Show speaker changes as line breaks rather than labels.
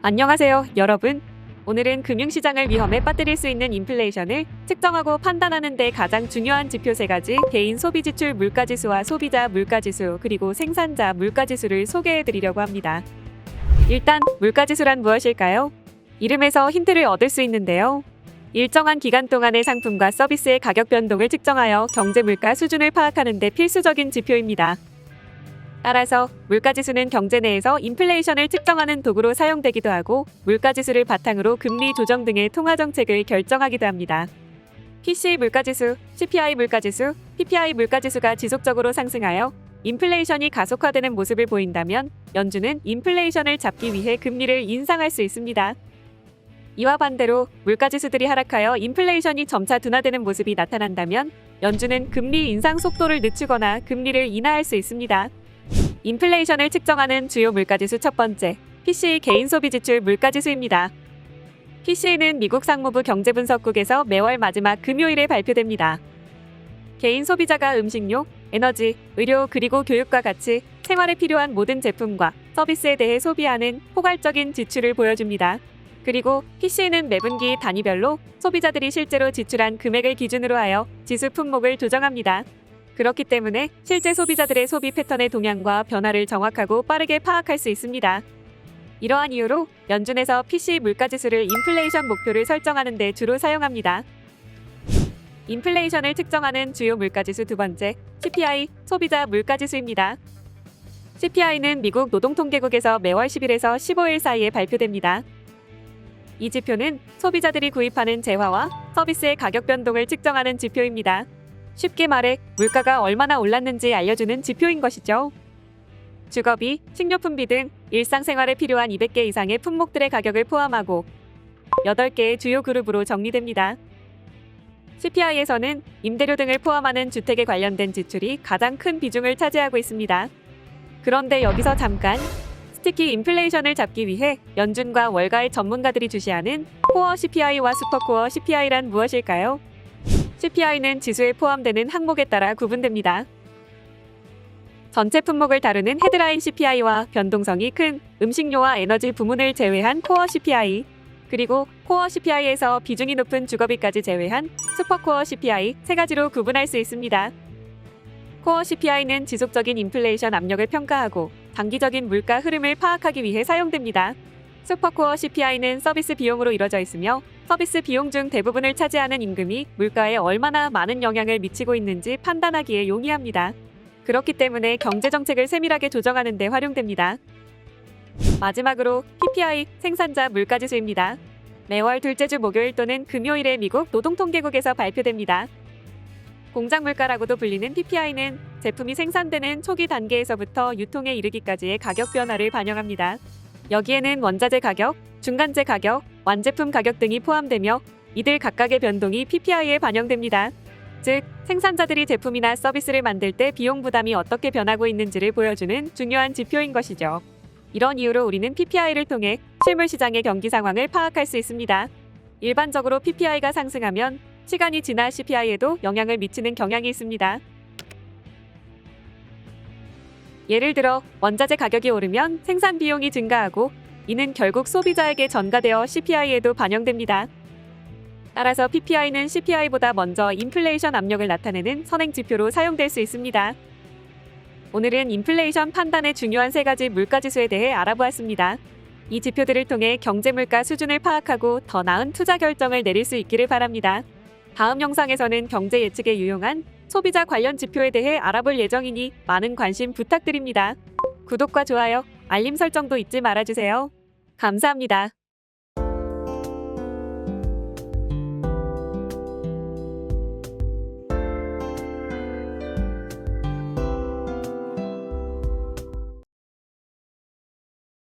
안녕하세요, 여러분. 오늘은 금융시장을 위험에 빠뜨릴 수 있는 인플레이션을 측정하고 판단하는 데 가장 중요한 지표 3가지, 개인 소비지출 물가지수와 소비자 물가지수, 그리고 생산자 물가지수를 소개해드리려고 합니다. 일단 물가지수란 무엇일까요? 이름에서 힌트를 얻을 수 있는데요. 일정한 기간 동안의 상품과 서비스의 가격 변동을 측정하여 경제 물가 수준을 파악하는 데 필수적인 지표입니다. 따라서 물가지수는 경제 내에서 인플레이션을 측정하는 도구로 사용되기도 하고, 물가지수를 바탕으로 금리 조정 등의 통화정책을 결정하기도 합니다. PCE 물가지수, CPI 물가지수, PPI 물가지수가 지속적으로 상승하여 인플레이션이 가속화되는 모습을 보인다면 연준은 인플레이션을 잡기 위해 금리를 인상할 수 있습니다. 이와 반대로 물가지수들이 하락하여 인플레이션이 점차 둔화되는 모습이 나타난다면 연준은 금리 인상 속도를 늦추거나 금리를 인하할 수 있습니다. 인플레이션을 측정하는 주요 물가지수 첫 번째, PCE 개인 소비지출 물가지수입니다. PCE는 미국 상무부 경제분석국에서 매월 마지막 금요일에 발표됩니다. 개인 소비자가 음식료, 에너지, 의료 그리고 교육과 같이 생활에 필요한 모든 제품과 서비스에 대해 소비하는 포괄적인 지출을 보여줍니다. 그리고 PCE는 매분기 단위별로 소비자들이 실제로 지출한 금액을 기준으로 하여 지수 품목을 조정합니다. 그렇기 때문에 실제 소비자들의 소비 패턴의 동향과 변화를 정확하고 빠르게 파악할 수 있습니다. 이러한 이유로 연준에서 PCE 물가지수를 인플레이션 목표를 설정하는 데 주로 사용합니다. 인플레이션을 측정하는 주요 물가지수 두 번째, CPI, 소비자 물가지수입니다. CPI는 미국 노동통계국에서 매월 10일에서 15일 사이에 발표됩니다. 이 지표는 소비자들이 구입하는 재화와 서비스의 가격 변동을 측정하는 지표입니다. 쉽게 말해 물가가 얼마나 올랐는지 알려주는 지표인 것이죠. 주거비, 식료품비 등 일상생활에 필요한 200개 이상의 품목들의 가격을 포함하고 8개의 주요 그룹으로 정리됩니다. CPI에서는 임대료 등을 포함하는 주택에 관련된 지출이 가장 큰 비중을 차지하고 있습니다. 그런데 여기서 잠깐, 특히 인플레이션을 잡기 위해 연준과 월가의 전문가들이 주시하는 코어 CPI와 슈퍼코어 CPI란 무엇일까요? CPI는 지수에 포함되는 항목에 따라 구분됩니다. 전체 품목을 다루는 헤드라인 CPI와 변동성이 큰 음식료와 에너지 부문을 제외한 코어 CPI, 그리고 코어 CPI에서 비중이 높은 주거비까지 제외한 슈퍼코어 CPI 3가지로 구분할 수 있습니다. 코어 CPI는 지속적인 인플레이션 압력을 평가하고 단기적인 물가 흐름을 파악하기 위해 사용됩니다. 슈퍼코어 CPI는 서비스 비용으로 이루어져 있으며 서비스 비용 중 대부분을 차지하는 임금이 물가에 얼마나 많은 영향을 미치고 있는지 판단하기에 용이합니다. 그렇기 때문에 경제정책을 세밀하게 조정하는 데 활용됩니다. 마지막으로 PPI, 생산자 물가지수입니다. 매월 둘째 주 목요일 또는 금요일에 미국 노동통계국에서 발표됩니다. 공장 물가라고도 불리는 PPI는 제품이 생산되는 초기 단계에서부터 유통에 이르기까지의 가격 변화를 반영합니다. 여기에는 원자재 가격, 중간재 가격, 완제품 가격 등이 포함되며 이들 각각의 변동이 PPI에 반영됩니다. 즉, 생산자들이 제품이나 서비스를 만들 때 비용 부담이 어떻게 변하고 있는지를 보여주는 중요한 지표인 것이죠. 이런 이유로 우리는 PPI를 통해 실물 시장의 경기 상황을 파악할 수 있습니다. 일반적으로 PPI가 상승하면 시간이 지나 CPI에도 영향을 미치는 경향이 있습니다. 예를 들어 원자재 가격이 오르면 생산 비용이 증가하고 이는 결국 소비자에게 전가되어 CPI에도 반영됩니다. 따라서 PPI는 CPI보다 먼저 인플레이션 압력을 나타내는 선행 지표로 사용될 수 있습니다. 오늘은 인플레이션 판단의 중요한 3가지 물가지수에 대해 알아보았습니다. 이 지표들을 통해 경제 물가 수준을 파악하고 더 나은 투자 결정을 내릴 수 있기를 바랍니다. 다음 영상에서는 경제 예측에 유용한 소비자 관련 지표에 대해 알아볼 예정이니 많은 관심 부탁드립니다. 구독과 좋아요, 알림 설정도 잊지 말아주세요. 감사합니다.